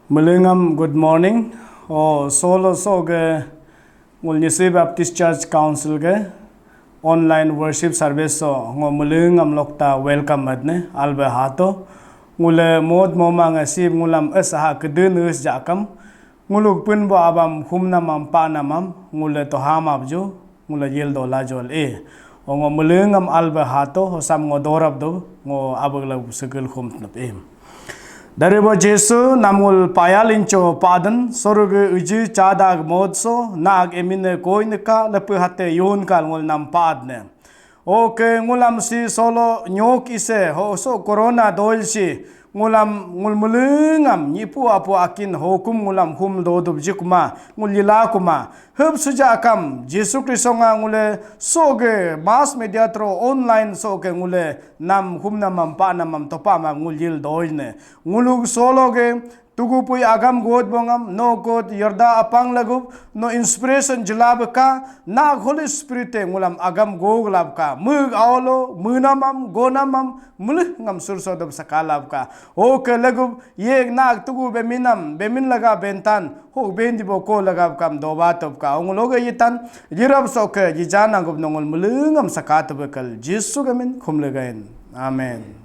Mulingam, good morning. Solo ge Mulnisi Baptist Church Council ge online worship service mulingam lokta welcome adne albe hato mule mod momang asib ngulam esaha kedunus jakam nguluk pun bo abam humna mam pa namam mule toham abju mule yel dola jol mulingam albe hato hosam ngodorab do ngo abagla segel khum napem. Dari bo Jesu namul payalincho padan soruge uji cadag modso nag emine koinka lepe hate yun kal ngul nam padne. Oke ngulam si solo nyok ise ho so corona doil si ngulam ngul mulungam nyipu apu akin hokum ngulam hum dodub jikuma ngulila kuma hub suja akam Jesu Kristo nga ngule soge mass media tro online soge ngule nam hum namam pa namam topa mam ngulil doilne ngulug solo ge tugu pui agam god bongam no god yarda apang lagu no inspiration jilab ka na Holy Spirit ngulam agam go glab ka mug awlo munamam gonamam mulih ngam sursodob sakalab ka o ke lagu ye na tugu bemin laga bentan ho bendi bo ko lagab kam dobatop ka nguloge yitan jirab soke jijana gob nongol mulungam sakatob kal Jesu gamin khumlegain amen.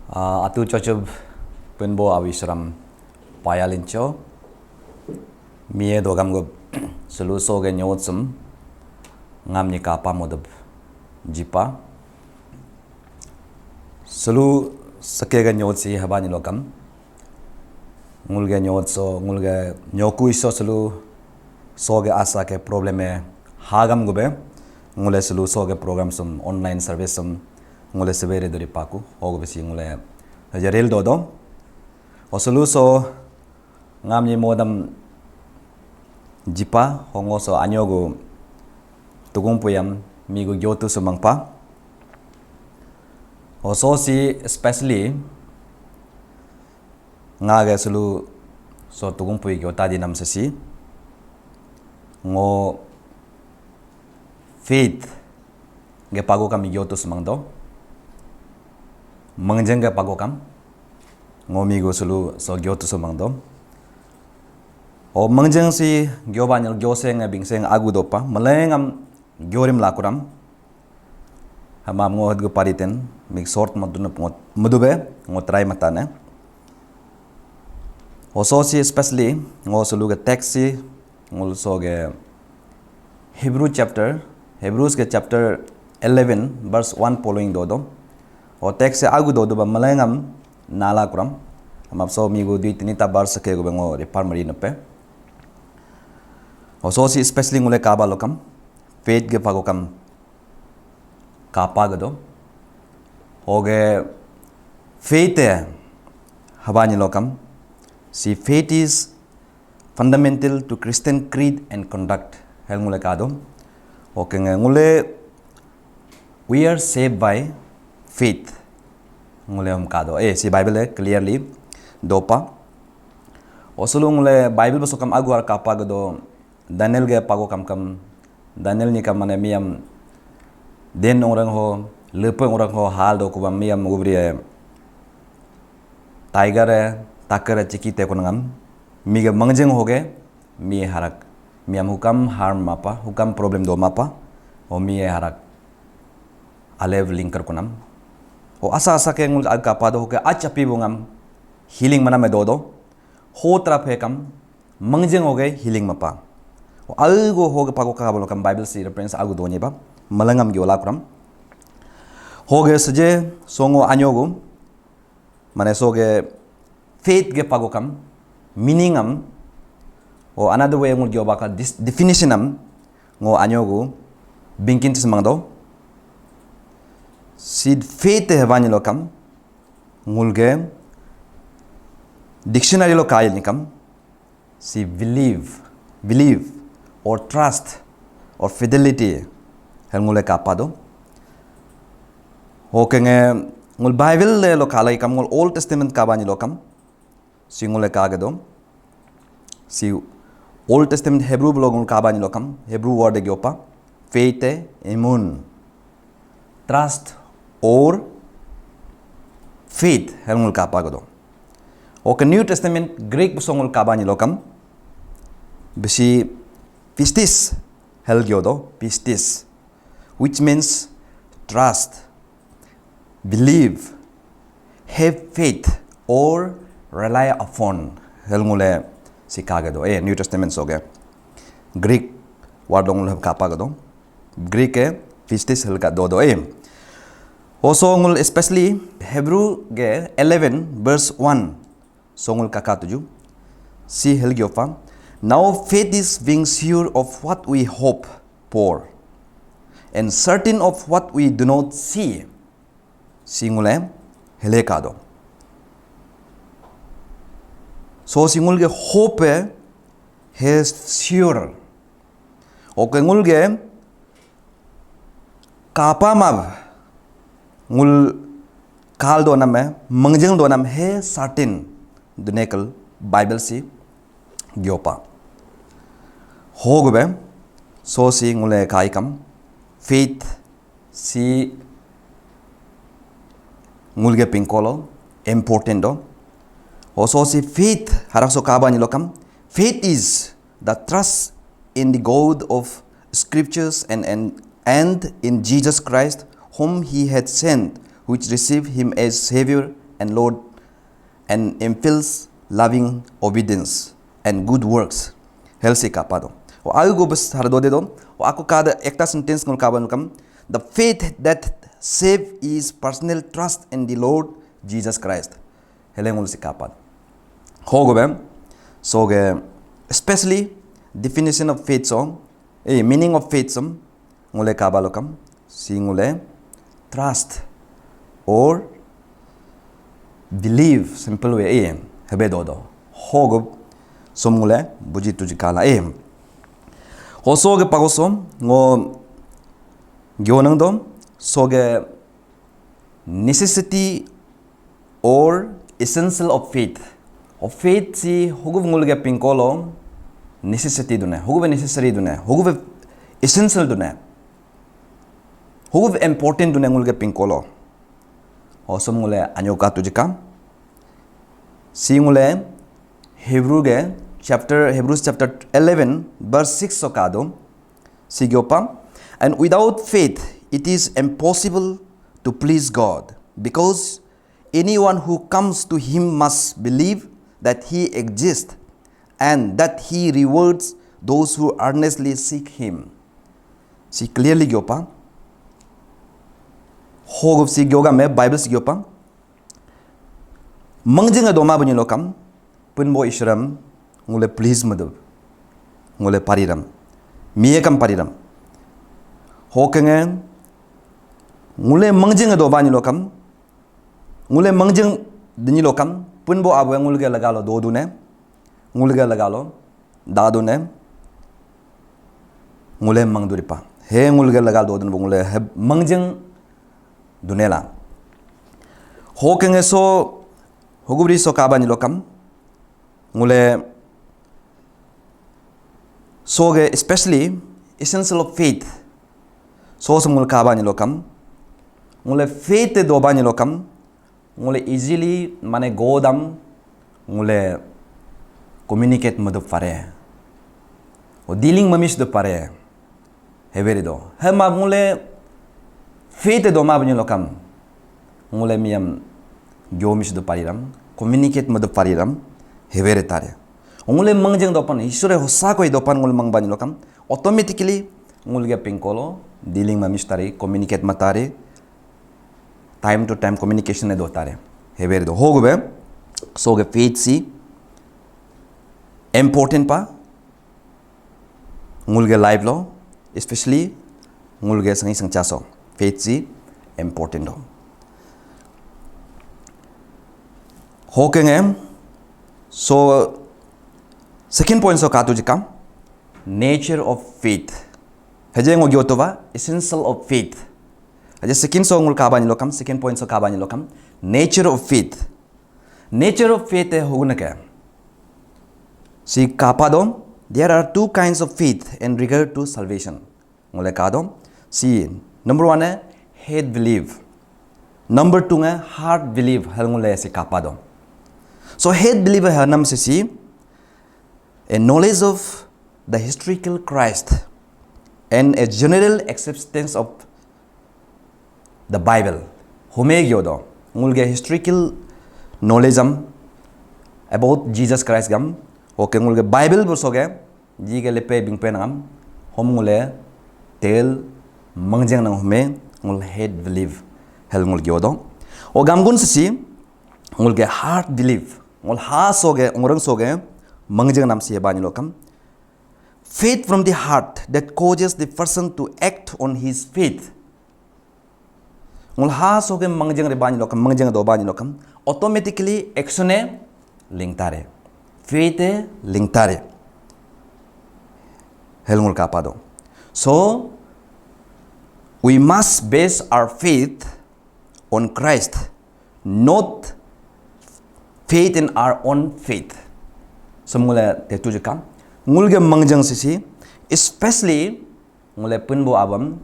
Atu cocok penbo awisram payalincho mie dogam go selu soge nyotsum ngam ni kapa modab jipa selu sakega nyotsi habani lokam ngulge nyotso ngulge nyoku iso selu soge asa ke probleme hagam gobe ngule selu soge program sum online service sum ngule sebere dari paku hogo besi ngule jaril dodo oselu so ngam ni modam jipa hongo so anyogo tugung puyam migo gyotu sumangpa oso si especially ngaga selu so tugung puy gyota dinam sesi ngo faith ge pago kam gyotu sumangdo mangjeng ge pago kam ngo migo selu so gyotu sumangdo o mangjeng si gyobanil gyoseng bingseng agudopa malengam gyorim lakuram hamam ngo hadgo pariten mig sort madube ngo try matane also si especially ngo selu ge text si ngo so ge Hebrews ke chapter 11 verse 1 following dodo o text se agudo ba malengam nala kuram hamap so migo di tinita verse ke go ngo refer mari nape also si especially ngule kaba lokam faith ge pagokam kapa gado hoge faith habani lokam si faith is fundamental to Christian creed and conduct hel ngule kado okay ngule we are saved by faith ngule kado si bible clearly dopa osulu ngule bible basokam aguar kapa gado Daniel ge pagokam Daniel ni kam mane miam den orang ho lepe orang ho hal do kubam miam gubri tiger takara chikite konangam miga mangjeng hoge mi harak miam hukam harm mapa hukam problem do mapa o mi harak alev linker konam o asa ke ngul ag kapado hoge achapi bungam healing mana me dodo ho trap he kam mangjeng hoge healing mapa algo hoge pago kabalo kam bible si reference algo doni ba malangam gi wala kram hoge seje songo anyogo mane soge faith ge pago kam meaning am o another way ngul gyoba ka definition am ngo anyogo binkin tismangdo sid faith he bani lokam ngulge dictionary lo kayil nikam si believe or trust or fidelity hel ngule kapado hokenge ngul bible le lo kalai kam ngul old testament ka bani lokam si ngule kagado si old testament hebrew blog ngul ka bani lokam hebrew word ge opa faith emun trust or faith hel ngul kapagado ok new testament greek busongul ka bani lokam bisi pistis hel gyodo pistis which means trust believe have faith or rely upon hel ngule sikagado new testament soge greek word ngul kapagado greek pistis hel ka dodo also ngul especially hebrew ge 11 verse 1 songul kakatuju si hel gyofa now faith is being sure of what we hope for and certain of what we do not see. Singule helekado. So singulge hope has sure. Okay ngulge kapamab ngul kal do nam mangjeng do nam he certain dunekal bible si gyopa hogbe so si ngule kaikam faith si ngulge pinkolo important do also si faith harakso kabani lokam faith is the trust in the God of scriptures and in Jesus Christ whom he had sent which received him as savior and Lord and infills loving obedience and good works. Helsi kapado. O ayu go bas hardo de do. O aku kada ekta sentence ngul kaban kam. The faith that save is personal trust in the Lord Jesus Christ. Helengul si kapad. Hogo bem. So ge especially definition of faith song. Meaning of faith song. Ngule kabalo kam. Si ngule trust or believe simple way hebe do hogo somule buji tujikala hoso ge pagosom ngo gyonang dom soge necessity or essential of faith si hogo ngulge pinkolo necessity dune hogo necessary dune hogo essential dune hogo important dune ngulge pinkolo hosom ngule anyoka tujikam si ngule Hebrews chapter 11 verse 6 sokado sigyopa, and without faith it is impossible to please God, because anyone who comes to him must believe that he exists and that he rewards those who earnestly seek him. Si clearly gyopa hog si gyoga me Bible si gyopa mangjing adoma bunyi lokam punbo ishram ngule please madu ngule pariram miekam pariram hokenge ngule mangjing adoma ni lokam ngule mangjing dini lokam punbo abu ngulge lagalo dodune ngulge lagalo dadune ngule mangduripa he ngulge lagalo dodune ngule mangjing dunela hokenge so hogubri so kabani lokam ngule soge especially essential of faith so mul kabani lokam ngule faith do bani lokam ngule easily mane godam ngule communicate madu pare o dealing mamis do pare heveri do hema ngule faith do ma bani lokam ngule miam gyomis do pariram communicate madu pariram hevere tare ngule mangjeng dopan isore hosa koi dopan ngul mangbani lokam automatically ngulge pinkolo dealing ma mistari communicate matare time to time communication do tare hevere do hogube so ge faith si important pa ngulge life lo especially ngulge sangi sangchaso faith si important do hokenge so second point so katu jikam nature of faith haje ngo gyotoba essential of faith haje second so ngul kabani lokam second point so kabani lokam nature of faith e hogunake si kapadom there are two kinds of faith in regard to salvation ngule kadom si number 1 head believe number 2 heart believe hal ngule si kapadom. So head believer hanam sisi a knowledge of the historical Christ and a general acceptance of the Bible. Homegyodo ngulge historical knowledge about Jesus Christ gam okay ngulge Bible bursoge jige lepe bingpe nangam hom ngule tel mangjang nang home ngul head believe hel ngul gyodo o gamgun sisi ngulge heart believe ngol ha soge ngorang soge mangjang nam si bani lokam faith from the heart that causes the person to act on his faith ngol ha soge mangjang re bani lokam mangjang do bani lokam automatically action e lingtare faith e lingtare hel ngol kapado so we must base our faith on Christ, not faith in our own faith. Semula tetu jekam ngulge mangjang sisi especially ngule punbo abam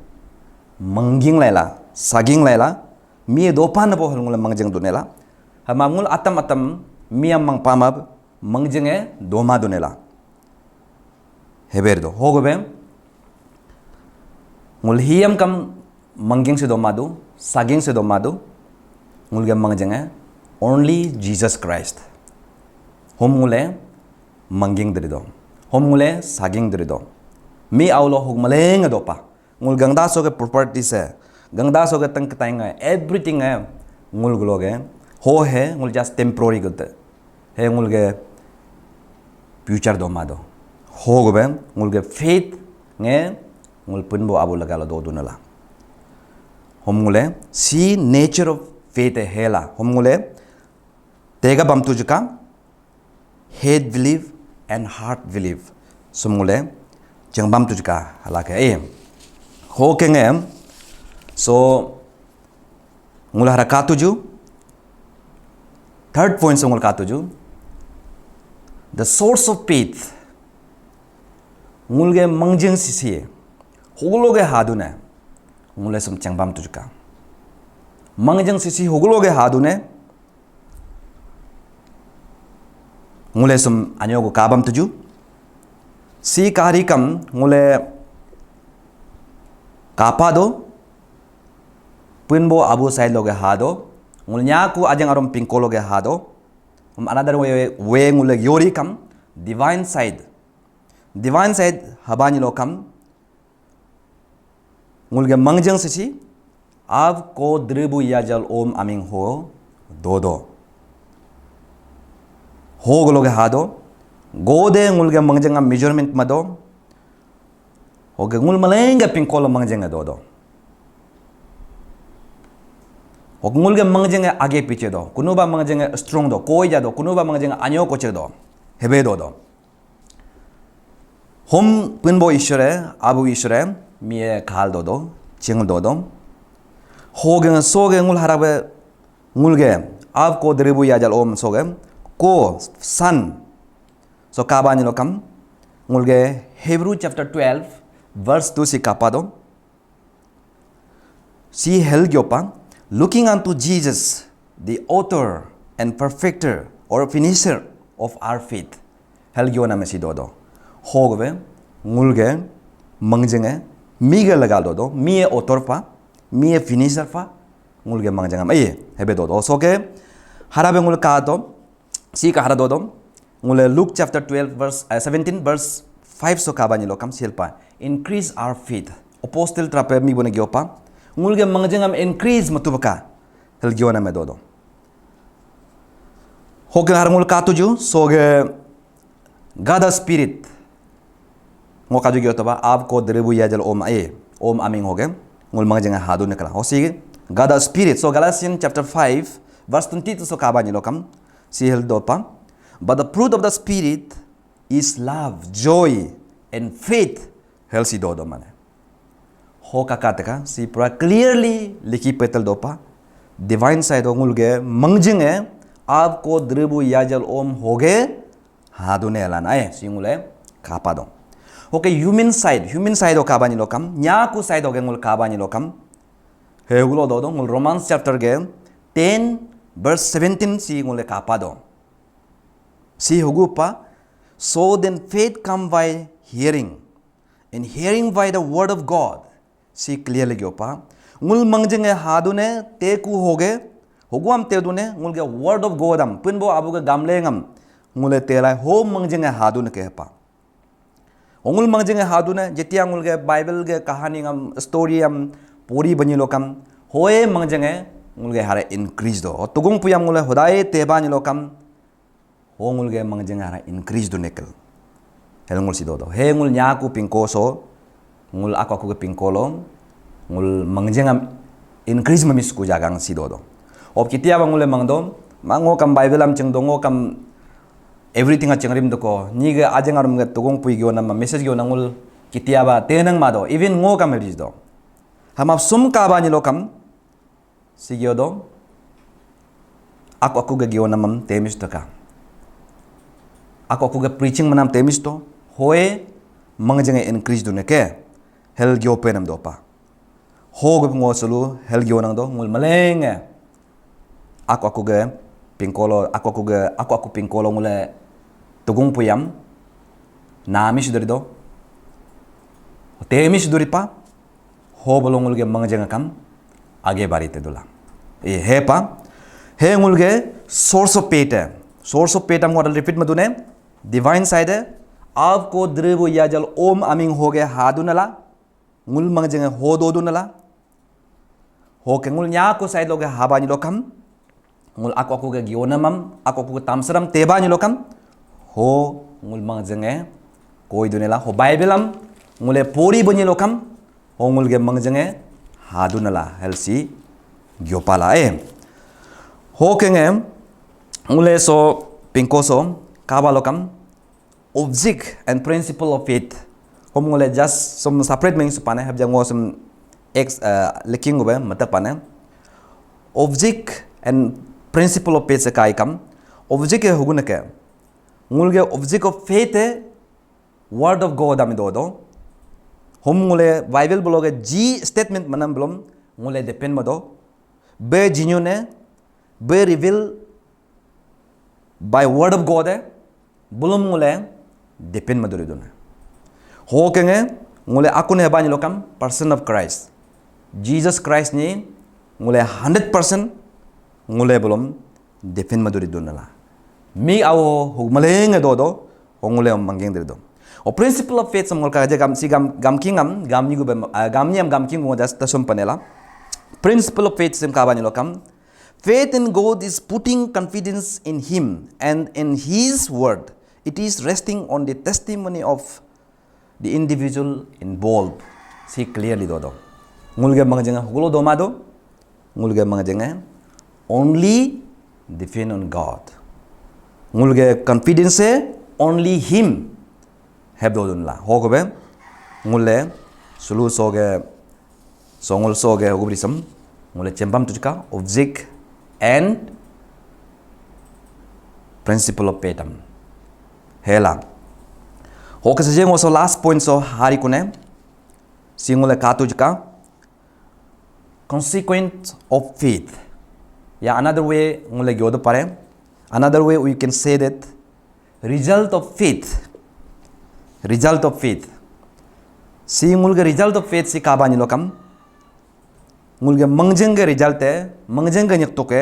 mangging laila saging laila mi dopan bo ngule mangjang dunela hama ngul atam miam mang pamab mangjang e doma dunela heberdo hogobe ngul hiam kam mangging se domadu saging se domadu ngulge mangjang e only Jesus Christ. Hom ngule manging derido. Hom ngule saging derido. Mi aulo hog maleng adopa. Ngul gangda so ke properties hai. Gangda so ke tang katainga everything hai. Ngul guloge ho hai ngul just temporary gute. Hai ngul ge future do mado. Ho gobe ngul ge faith nge ngul punbo abu lagala do dunala. Hom ngule see nature of faith hai la. Hom ngule tega bam tujuka head believe and heart believe. Sumule jang bam tujuka halake e. Ho kenge so ngul haraka tuju. Third point ngul ka tuju. The source of faith. Ngul ge mangjeng sisi. Hogulo ge hadune. Ngule sum jang bam tujuka. Mangjeng sisi hogulo ge hadune. ngule sum anyogo kabam tuju si kahari kam ngule kapado punbo abu sai loge hado ngulnya ku ajang arom pinkolo ge hado another way ngule yori kam divine side habani lo kam ngulge mangjang sisi av ko dribu yajal om aming ho dodo होगलोगे हादो गोदे ngulge mangjanga measurement mado hoge ngul malenga pinkolo mangjanga dodo hog ngulge mangjanga age piche do kunuba mangjanga strong do koi ja do kunuba mangjanga anyo koche do hebe do hom punbo ishore abu ishore miye khal do ching do hoge soge ngul harabe ngulge ab ko dribu yajal om soge ko son so kabani lokam ngulge Hebrew chapter 12 verse 2 si kapado si helgyopa looking unto Jesus the author and perfecter or finisher of our faith helgyona mesi dodo hogwe ngulge mangjenge mige lagal dodo mie author pa mie finisher pa ngulge mangjanga mai hebe dodo so ke harabe ngul ka do si kahara dodom ngule Luke chapter 12 verse 17 verse 5 so kabani lokam silpa increase our faith apostle trape mi bone gyopa ngulge mangjengam increase matubaka helgiona me dodo hoge harngul katuju soge God spirit ngokaju gyotoba ab ko drebu yajal om om aming hoge ngul mangjenga hadu nekala hosi God spirit so Galatians chapter 5 verse 22 so kabani lokam but the fruit of the spirit is love, joy, and faith. Helsi dodo mane. Ho kakateka si pra clearly liki petal dopa divine side ngulge mangjinge आपको dribu yajal om hoge hadune lana singule kapado. Okay, human side o kabani lokam nyaku side oge ngul kabani lokam hegulo dodo ngul Romans chapter ge 10 verse 17 si ngule kapado si hugupa so then faith come by hearing and hearing by the word of God si clearly gyopa ngul mangjenge hadune teku hoge hoguam tedune ngulge word of God am punbo abuga gamlengam ngule telai ho mangjenge hadune kepa ngul mangjenge hadune jetia ngulge bible ge kahani ngam story am puri bani lokam hoye mangjenge ngulge hara increase do tugung puyam ngule hodai tebani lokam ho ngulge mangjeng hara increase do nekel hel ngul si do he ngul nyaku pingkoso ngul aku ge pingkolom ngul mangjeng increase mamis ku jagang si do ob kitia bang ngule mangdom mango kam bible am chengdongo kam everything a chengrim do ko ni ge ajeng arum ge tugung pui gyo nam message gyo nangul kitia ba tenang ma do even ngo kam ris do hamap sum ka ba ni lokam sigyodo aku ge gionamam temis to ka aku ge preaching manam temis to hoye mangjenge increase do ne ke hel gyo penam do pa ho ge ngo sulu hel gyo nang do ngul malenge aku ge pingkolo aku pingkolo ngule tugung puyam namis dari do temis duri pa ho bolongul ge mangjenge kam आगे बारी ते दुला ये है पा है ngulge source of faith है source of faith हम वाला रिपीट में दुने डिवाइन साइड है आपको द्रबो या जल ओम अमिंग हो गया हादु नला ngul mang jeng ho do du nala ho ke ngul nya ko sai lo ge haba ni lokam ngul ako ko ge gionamam ako ko tamsaram teba ni lokam ho ngul mang jeng koi du nela ho bible am ngule pori bani lokam ho ngul ge mang jeng ha du nala helsi giopala ho ke ngule so pinkoso kaba lokam object and principle of faith hôm ngồi just some separate mình supane have jango some ex looking over mata pane object and principle of faith kai kam object ke huguna ke ngulge object of faith है word of god ami do hom ngule bible bloge g statement manam blom ngule depend mado be genuine be reveal by word of god है blom ngule depend maduri dona ho kenge ngule akune bani lokam person of Christ Jesus Christ ni ngule 100% ngule bolom defend maduri donala mi awo hugmaleng do ngule mangeng do o principle of faith samol ka gam si gam kingam gam ni go gam ni am gam king mo just tasum panela principle of faith sim ka bani lokam faith in God is putting confidence in him and in his word it is resting on the testimony of the individual involved see clearly do ngulge mangjenga hulo do mado ngulge mangjenga only depend on God ngulge confidence only him have do la hogobe ngulle sulu soge songul soge hogubrisam ngule chembam tujka object and principle of faith hela hoke se jeng so last point so hari kune singule katujka consequence of faith ya another way ngule gyodo pare another way we can say that result of faith singulge result of faith si kabani lokam ngulge mangjeng ge result है mangjeng ge nyek toke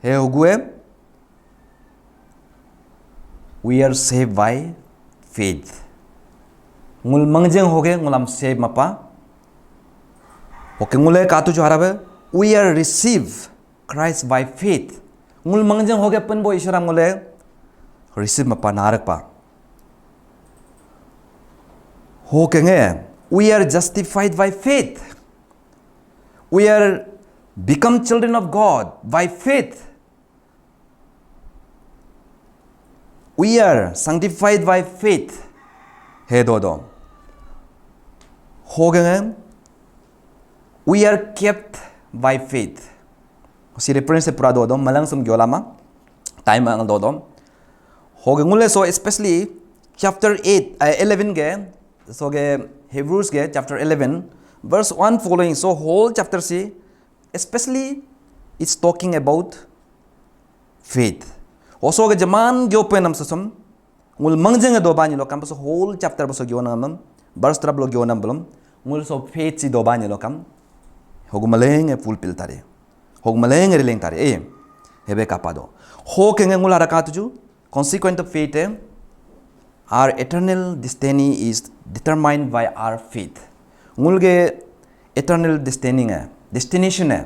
he hugue we are saved by faith ngul mangjeng hoge ngulam save mapa oke ngule katu jo harabe we are receive Christ by faith ngul mangjeng hoge pen bo ishara ngule receive mapa narak pa hoke nge we are justified by faith we are become children of God by faith we are sanctified by faith he do hogen we are kept by faith si reference pura do malang sum gyolama time ang do hogen ngule so especially chapter 11 ge so ge Hebrews ge chapter 11 verse 1 following so whole chapter see especially it's talking about faith also ge jaman gyo penam sasam ngul mangjeng do bani lokam so whole chapter so gyo nam verse trap lo gyo nam blom ngul so faith si do bani lokam hogumaleng e fulfill tare hogumaleng releng tare hebe kapado ho kenge ngul ara katuju consequent of faith our eternal destiny is determined by our faith ngulge eternal destiny है destination है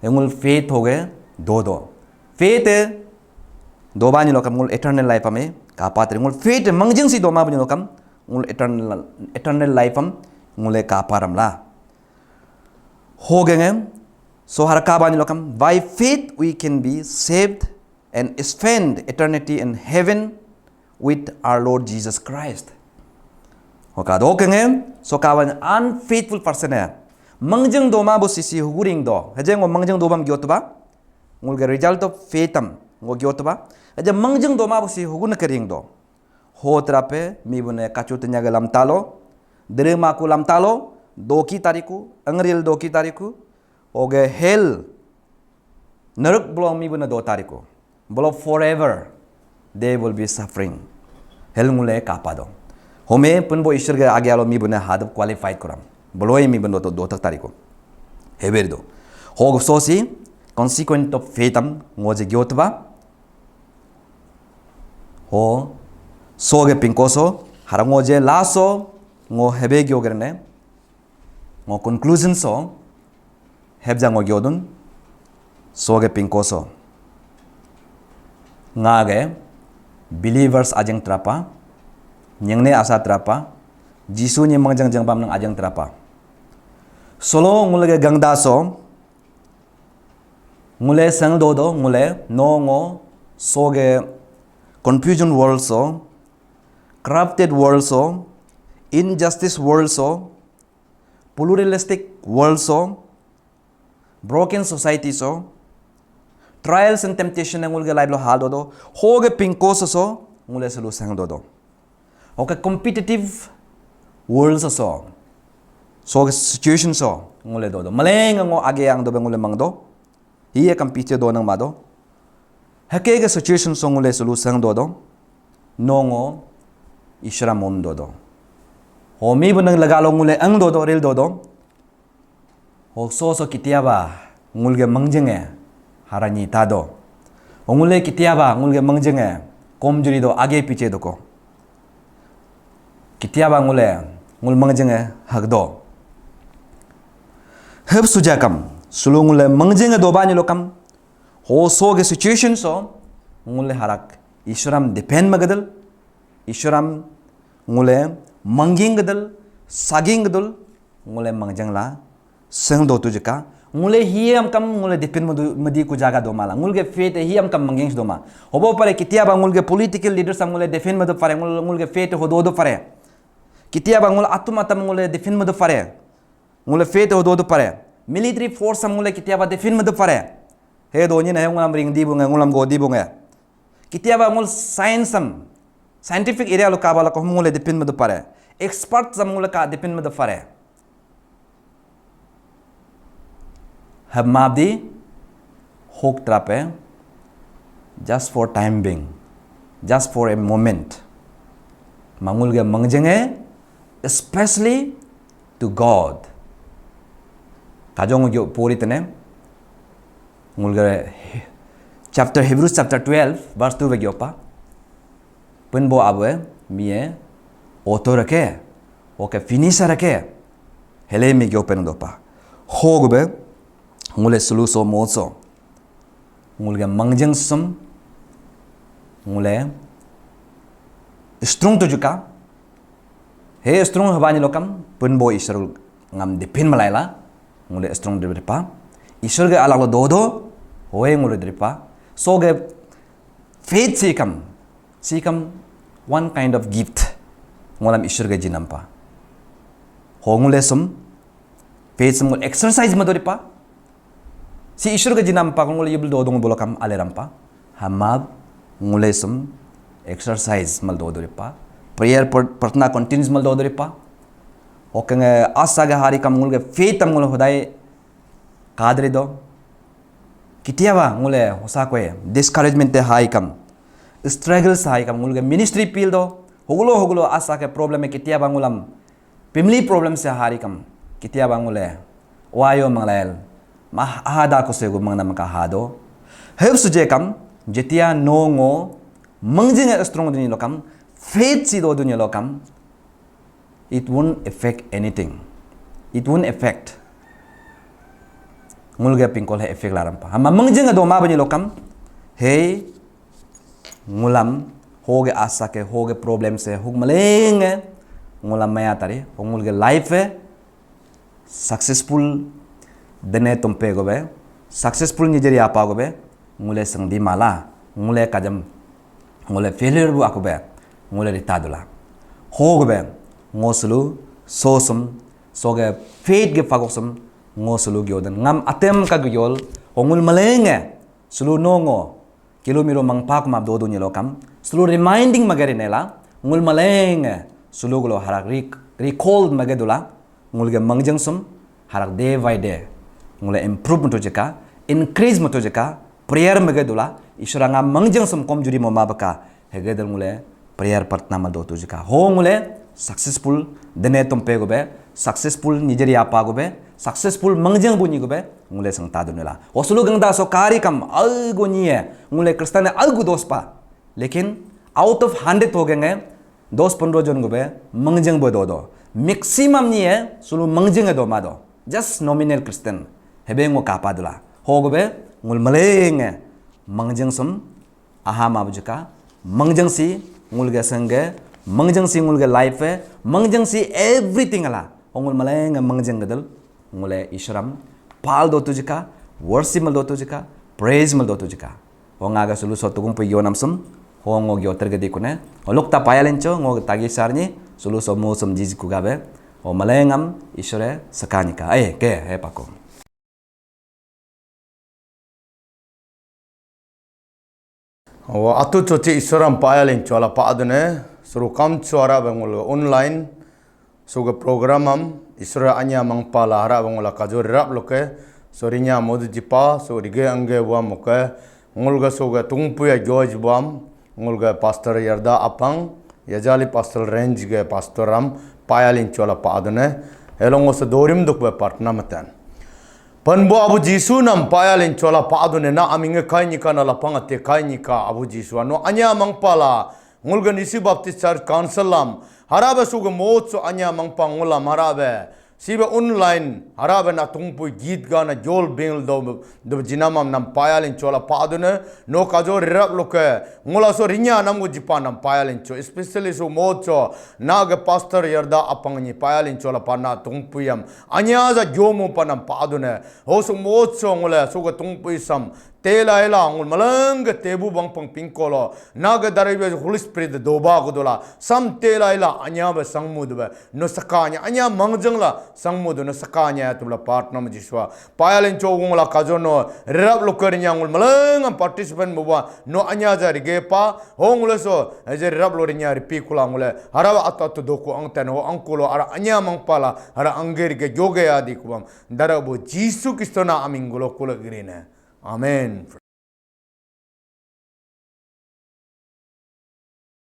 ngul faith हो गए दो faith दो बानी लोकम ngul eternal life में का पात्र ngul faith मंगजिंग सी दो मा बनी लोकम ngul eternal life हम ngule का पारम ला हो गए so हर का बानी लोकम by faith we can be saved and spend eternity in heaven with our Lord Jesus Christ hoka do kenge so kawan unfaithful person है mangjeng do ma bo sisi huguring do hajeng ngo mangjeng do bam gyotba ngulge result of faitham ngo gyotba aja mangjeng do ma bo si hugun kering do ho trape mi bune kachutnya galam talo dere ma ku lam talo doki tariku angril doki tariku oge hell narak blom mi bune do tariku bolo forever they will be suffering hell ngule kapado home punbo ishur ge age alo mi bune hadab qualified koram boloi mi buno to do tak tariko heberdo hog sosi consequent of faith am ngo je gyotba ho so ge pinkoso harango je laso ngo hebe gyogerne ngo conclusion so hebja ngo gyodun so ge pinkoso nga ge believers ajeng trapa nyengne asa trapa jisu ni mangjang jang bam nang ajeng trapa solo ngule gangda so ngule sang do do ngule no ngo so ge confusion world so corrupted world so injustice world so pluralistic world so broken society so trials and temptation ngul ge life lo hal do do hoge pinko so ngule selu sang do do okay competitive world so ge situation so ngule do do maleng ngo age ang do be ngule mang do hiye compete do nang ma do hake ge situation so ngule selu sang do do nongo ishra mom do do ho mi bunang lagalo ngule ang do do rel do do ho so kitiaba ngulge mangjenge harani tado ngule kitiaba ngulge mangjenge komjuri do age piche do ko kitiaba ngule ngul mangjenge hagdo heb sujakam sulungule mangjenge do bani lokam ho so ge situation so ngule harak ishram depend magadal ishram ngule manging gadal saging gadal ngule mangjengla seng do tujika ngule hiam kam ngule depend madi ku jaga do mala ngulge fete hiam kam manging do ma hobo pare kitia ba ngulge political leaders sam ngule defend madu pare ngulge fete ho do pare kitia ba ngul atum ngule defend madu pare ngule fete ho do pare military force sam ngule kitia ba defend madu pare he do ni na ngulam ring di bunga ngulam go di bunga kitia ba ngul science sam scientific area lo ka bala ko ngule defend madu pare expert sam ngule ka defend madu pare Hamabdi hook trape just for time being, just for a moment. Mangulge mangjenge, especially to God. Kajong yo puri tene. Ngulge chapter Hebrews chapter 12 verse 2 begyopa. Punbo abwe miye author rake, oke finisher rake. Hele mi gyopen dopa. Hogbe ngule suluso moso ngulge mangjeng sum ngule strong to juka he strong habani lokam punbo isrul ngam depin malaila ngule strong dripa isur ge alaglo dodo hoye ngule dripa so ge faith sikam one kind of gift ngulam isur ge jinampa ho ngule sum faith sum exercise madoripa si ishur ga jinam pa ngule yibul do dong bolakam alerampa hamab ngule sum exercise mal do doripa prayer pratna continues mal do doripa okenge asa ga hari kam ngule faith am ngule hodai kadre do kitiawa ngule hosa ko discouragement te hai kam struggles hai kam ngule ministry pil do hogulo asa ke problem e kitiawa ngulam family problem se hari kam kitiawa ngule wayo manglael ahada ko sego mangna maka hado heb suje kam jetia nongo mangjing strong duni lokam faith si do duni lokam it won't affect anything it won't affect ngulga pingkol he effect larampa ama mangjing do ma bani lokam he ngulam hoge asa ke hoge problem se hug maleng ngulam maya tare ngulga life successful dene tompe gobe successful nijeri apa gobe ngule sangdi mala ngule kajam ngule failure bu akobe ngule ritadula ho gobe ngoslu sosum soge faith ge fagosum ngoslu gyodan ngam atem ka gyol ongul malenge sulu nongo kilomiro mangpak mab do dunya lokam sulu reminding magari nela ngul malenge sulu glo harak recall magadula ngulge mangjang sum harak day by day ngule improve to jeka increase to jeka prayer magadula ishuranga mangjang sum kom juri mo mabaka hegedal ngule prayer partna ma do to jeka ho ngule successful dene tompe gobe successful nijeri apa go be successful mangjang bu ni go be ngule sang ta dunela osulu gangda so kari kam algo ni ngule kristane algo dos pa lekin out of 100 ho genge 10-15 jon go be mangjang bo do maximum ni sulu mangjang do ma do just nominal Christian hebe ngo kapa dula ho go be ngul maleng mangjang sum aha ma bujuka mangjang si ngul ge sange mangjang si ngul ge life mangjang si everything ala ongul maleng mangjang gadal ngule ishram pal do tujika worship mal do tujika praise mal do tujika onga ga sulu so tugum pu yonam sum hongo gyo tergedi kune olukta payalencho ngo tagi sarni sulu so mo sum jizi kugabe o malengam ishore sakanika ke he pako atu chochi isoram payalin chola paadune suru kam chora bangul online suga programam isora anya mangpala hara bangula kajor rap loke sorinya modu jipa so rige ange wa moke ngulga suga tungpuya George bam ngulga pastor yarda apang yajali pastor range ge pastoram payalin chola paadune elongo so dorim dukbe partna matan Panbo Abu Jisu nam payalin chola paadune na aminge kainika na lapanga te kainika Abu Jisu no anya mangpala ngulga nisi baptist church council lam harabe suga motso anya mangpa ngula harabe sibe online harabe na tungpu git gana jol bengl do jinamam nam payalin chola paadune no kajo rap loke ngula so rinya nam go jipa nam payalin cho especially so motso naga pastor yarda apangni payalin chola pana tungpuyam anya za jomo panam paadune ho so motso ngula suga tungpuisam tela ela ngul malang tebu bang pang pinkolo naga daribe holy spirit doba godola sam tela ela anya ba sangmudu ba no sakanya anya mangjang la sangmudu no sakanya tumla partner majiswa payalin chogungla kajono rap lokarinya ngul malang participant muba no anya ja rigepa hongule so je rap lorinya ripikula ngule harawa atatu doku angtan ho angkulo ara anya mangpala ara angerige joge adi kubam darabo jisu kristona amingulo kula girine Amen.